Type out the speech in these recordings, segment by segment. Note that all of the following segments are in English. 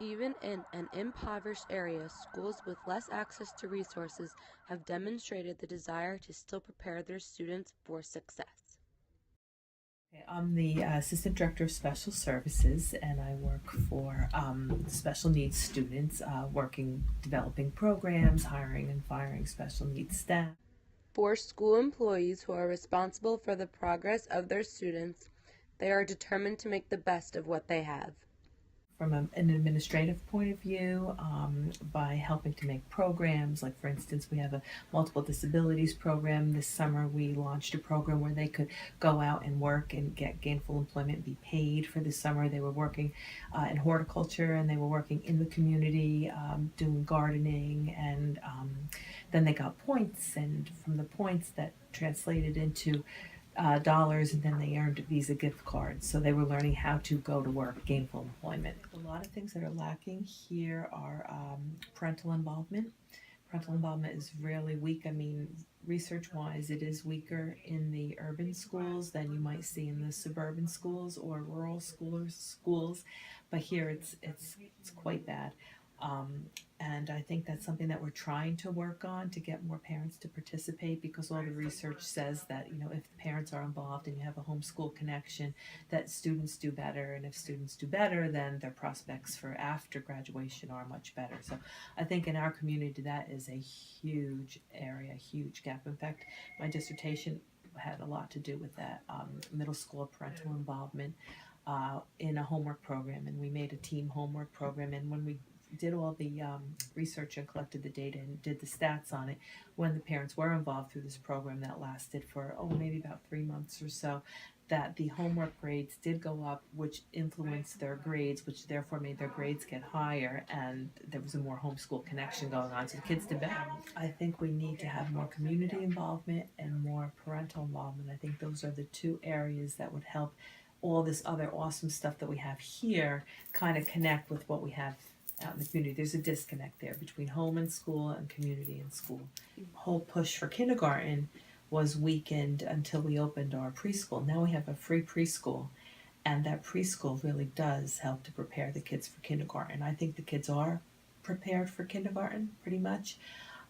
Even in an impoverished area, schools with less access to resources have demonstrated the desire to still prepare their students for success. Okay, I'm the Assistant Director of Special Services, and I work for special needs students, developing programs, hiring and firing special needs staff. For school employees who are responsible for the progress of their students, they are determined to make the best of what they have. From an administrative point of view, by helping to make programs. Like, for instance, we have a multiple disabilities program. This summer, we launched a program where they could go out and work and get gainful employment, be paid for the summer. They were working in horticulture, and they were working in the community, doing gardening, and then they got points, and from the points that translated into dollars, and then they earned Visa gift cards. So they were learning how to go to work, gainful employment. A lot of things that are lacking here are parental involvement. Parental involvement is really weak. I mean, research wise, it is weaker in the urban schools than you might see in the suburban schools or rural schools, but here it's quite bad. Um, and I think that's something that we're trying to work on to get more parents to participate, because all the research says that, if the parents are involved and you have a homeschool connection, that students do better. And if students do better, then their prospects for after graduation are much better. So I think in our community that is a huge area, huge gap. In fact, my dissertation had a lot to do with that, middle school parental involvement in a homework program. And we made a team homework program. And when we did all the research and collected the data and did the stats on it, when the parents were involved through this program that lasted for maybe about 3 months or so, that the homework grades did go up, which influenced their grades, which therefore made their grades get higher, and there was a more homeschool connection going on, so the kids did better. I think we need to have more community involvement and more parental involvement. I think those are the two areas that would help all this other awesome stuff that we have here kind of connect with what we have out in the community. There's a disconnect there between home and school and community and school. Whole push for kindergarten was weakened until we opened our preschool. Now we have a free preschool, and that preschool really does help to prepare the kids for kindergarten. I think the kids are prepared for kindergarten pretty much.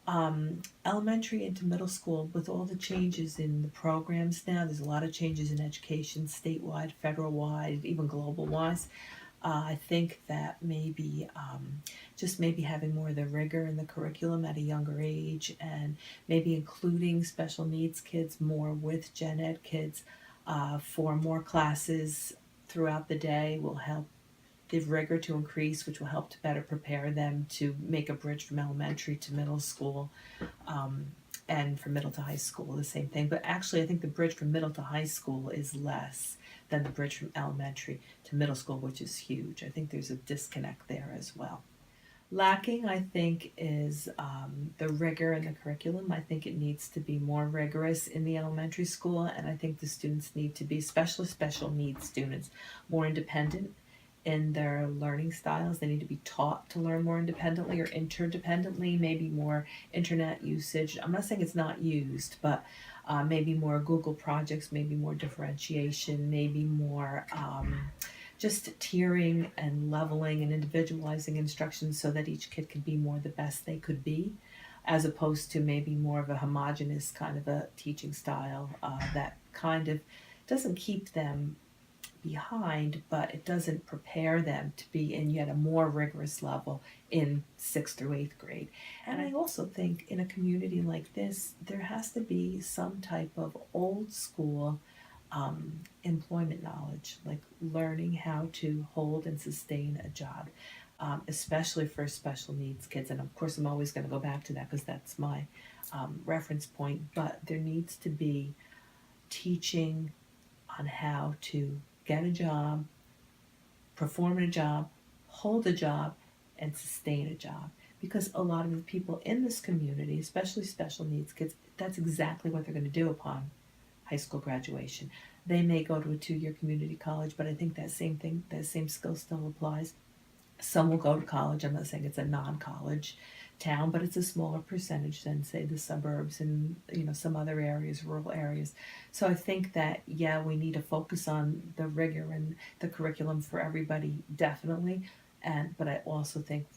Elementary into middle school, with all the changes in the programs now, there's a lot of changes in education, statewide, federal wide, even global wise. I think that just maybe having more of the rigor in the curriculum at a younger age, and maybe including special needs kids more with gen ed kids for more classes throughout the day will help the rigor to increase, which will help to better prepare them to make a bridge from elementary to middle school. Um, and from middle to high school, the same thing. But actually, I think the bridge from middle to high school is less than the bridge from elementary to middle school, which is huge. I think there's a disconnect there as well. Lacking, I think, is the rigor in the curriculum. I think it needs to be more rigorous in the elementary school, and I think the students need to be, especially special needs students, more independent in their learning styles. They need to be taught to learn more independently or interdependently, maybe more internet usage. I'm not saying it's not used, but maybe more Google projects, maybe more differentiation, maybe more just tiering and leveling and individualizing instructions so that each kid can be more the best they could be, as opposed to maybe more of a homogenous kind of a teaching style that kind of doesn't keep them behind, but it doesn't prepare them to be in yet a more rigorous level in 6th through 8th grade. And I also think in a community like this, there has to be some type of old school employment knowledge, like learning how to hold and sustain a job, especially for special needs kids. And of course, I'm always going to go back to that because that's my reference point, but there needs to be teaching on how to get a job, perform in a job, hold a job, and sustain a job. Because a lot of the people in this community, especially special needs kids, that's exactly what they're going to do upon high school graduation. They may go to a 2-year community college, but I think that same thing, that same skill still applies. Some will go to college. I'm not saying it's a non-college town, but it's a smaller percentage than, say, the suburbs and some other areas, rural areas. So I think that, yeah, we need to focus on the rigor and the curriculum for everybody, definitely. But I also think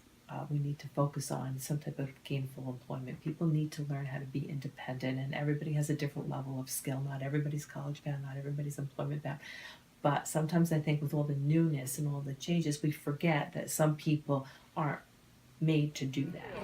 we need to focus on some type of gainful employment. People need to learn how to be independent, and everybody has a different level of skill. Not everybody's college bound, not everybody's employment bound. But sometimes I think with all the newness and all the changes, we forget that some people aren't made to do that.